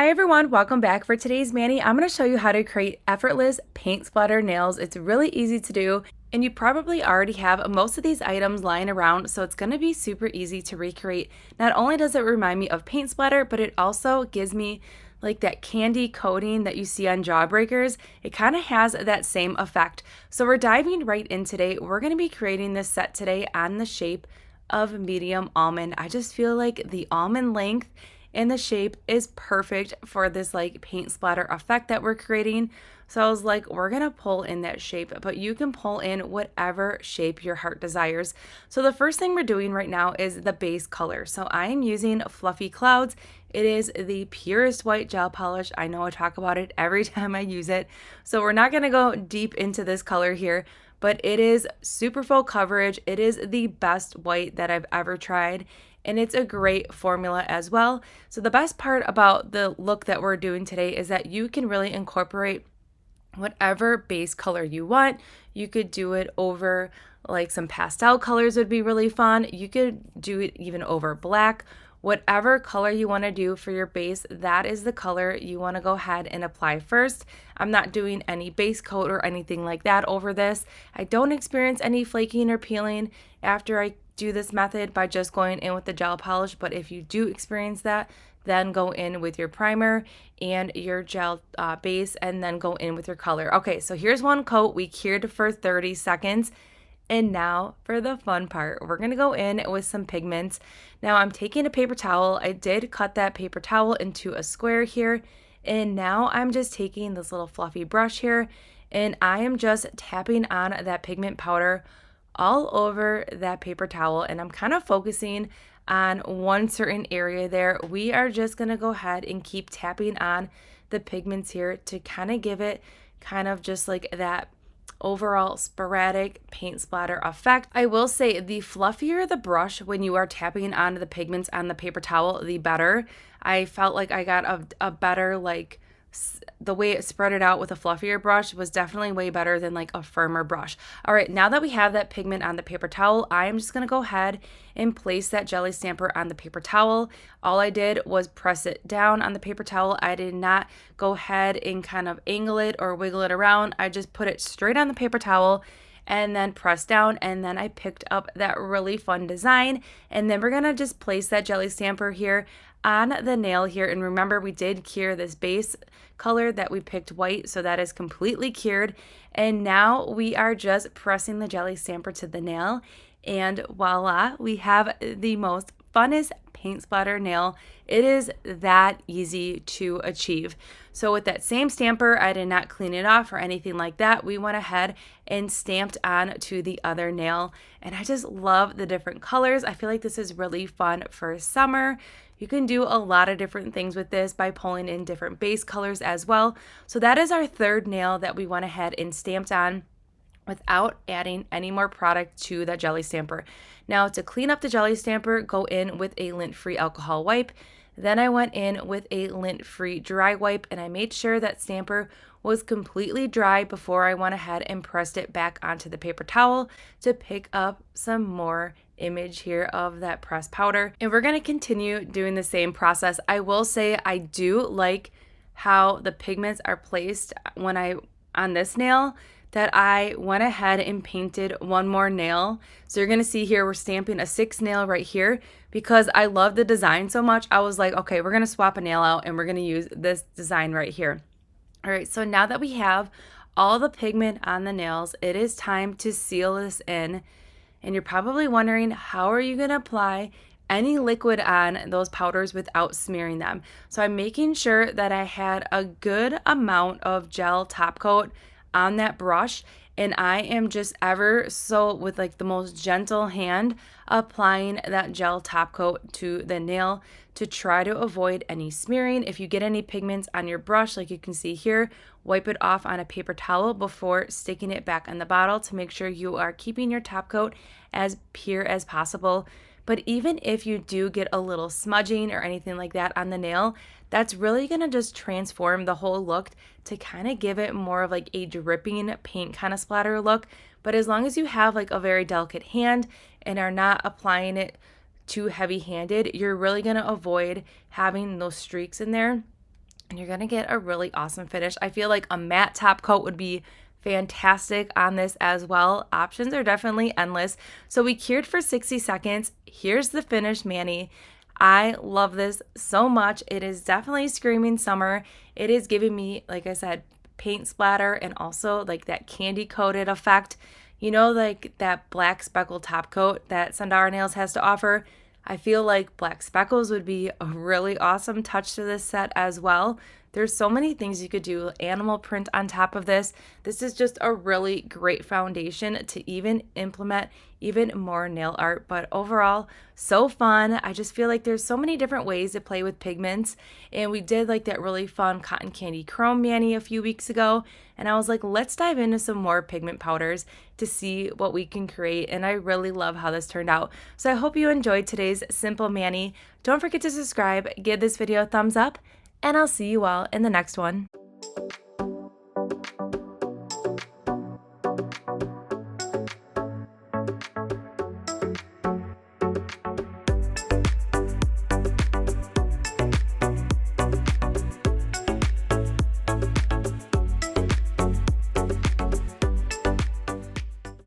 Hi everyone, welcome back. For today's mani, I'm going to show you how to create effortless paint splatter nails. It's really easy to do and you probably already have most of these items lying around, so it's going to be super easy to recreate. Not only does it remind me of paint splatter, but it also gives me like that candy coating that you see on Jawbreakers. It kind of has that same effect. So we're diving right in today. We're going to be creating this set today on the shape of medium almond. I just feel like the almond length and the shape is perfect for this like paint splatter effect that we're creating. So I was like, we're gonna pull in that shape, but you can pull in whatever shape your heart desires. So the first thing we're doing right now is the base color. So I am using Fluffy Clouds. It is the purest white gel polish. I know I talk about it every time I use it. So we're not gonna go deep into this color here, but it is super full coverage. It is the best white that I've ever tried, and it's a great formula as well. So the best part about the look that we're doing today is that you can really incorporate whatever base color you want. You could do it over like some pastel colors would be really fun. You could do it even over black. Whatever color you want to do for your base, that is the color you want to go ahead and apply first. I'm not doing any base coat or anything like that over this. I don't experience any flaking or peeling after I do this method by just going in with the gel polish, but if you do experience that, then go in with your primer and your gel base and then go in with your color. Okay, so here's one coat. We cured for 30 seconds. And now for the fun part, we're going to go in with some pigments. Now I'm taking a paper towel. I did cut that paper towel into a square here. And now I'm just taking this little fluffy brush here and I am just tapping on that pigment powder all over that paper towel. And I'm kind of focusing on one certain area there. We are just going to go ahead and keep tapping on the pigments here to kind of give it kind of just like that overall sporadic paint splatter effect. I will say the fluffier the brush when you are tapping onto the pigments on the paper towel, the better. I felt like I got a better like the way it spread it out with a fluffier brush was definitely way better than like a firmer brush. All right, now that we have that pigment on the paper towel, I am just going to go ahead and place that jelly stamper on the paper towel. All I did was press it down on the paper towel. I did not go ahead and kind of angle it or wiggle it around. I just put it straight on the paper towel and then press down, and then I picked up that really fun design. And then we're going to just place that jelly stamper here on the nail here. And remember, we did cure this base color that we picked white, so that is completely cured. And now we are just pressing the jelly stamper to the nail, and voila, we have the most funnest paint splatter nail. It is that easy to achieve. So with that same stamper, I did not clean it off or anything like that. We went ahead and stamped on to the other nail, and I just love the different colors. I feel like this is really fun for summer. You can do a lot of different things with this by pulling in different base colors as well. So that is our third nail that we went ahead and stamped on without adding any more product to that jelly stamper. Now to clean up the jelly stamper, go in with a lint-free alcohol wipe. Then I went in with a lint-free dry wipe, and I made sure that stamper was completely dry before I went ahead and pressed it back onto the paper towel to pick up some more image here of that pressed powder. And we're going to continue doing the same process. I will say I do like how the pigments are placed when on this nail, that I went ahead and painted one more nail. So you're going to see here we're stamping a 6th nail right here because I love the design so much. I was like, okay, we're going to swap a nail out and we're going to use this design right here. All right, so now that we have all the pigment on the nails, it is time to seal this in. And you're probably wondering, how are you going to apply any liquid on those powders without smearing them? So I'm making sure that I had a good amount of gel top coat on that brush, and I am just ever so with like the most gentle hand applying that gel top coat to the nail to try to avoid any smearing. If you get any pigments on your brush, like you can see here, wipe it off on a paper towel before sticking it back in the bottle to make sure you are keeping your top coat as pure as possible. But even if you do get a little smudging or anything like that on the nail, that's really going to just transform the whole look to kind of give it more of like a dripping paint kind of splatter look. But as long as you have like a very delicate hand and are not applying it too heavy-handed, you're really going to avoid having those streaks in there. and you're gonna get a really awesome finish. I feel like a matte top coat would be fantastic on this as well. Options are definitely endless. So we cured for 60 seconds. Here's the finished mani. I love this so much. It is definitely screaming summer. It is giving me, like I said, paint splatter and also like that candy coated effect. You know, like that black speckle top coat that Sundara Nails has to offer. I feel like black speckles would be a really awesome touch to this set as well. There's so many things you could do. Animal print on top of this. This is just a really great foundation to even implement even more nail art. But overall, so fun. I just feel like there's so many different ways to play with pigments. And we did like that really fun cotton candy chrome mani a few weeks ago. And I was like, let's dive into some more pigment powders to see what we can create. And I really love how this turned out. So I hope you enjoyed today's simple mani. Don't forget to subscribe, give this video a thumbs up, and I'll see you all in the next one.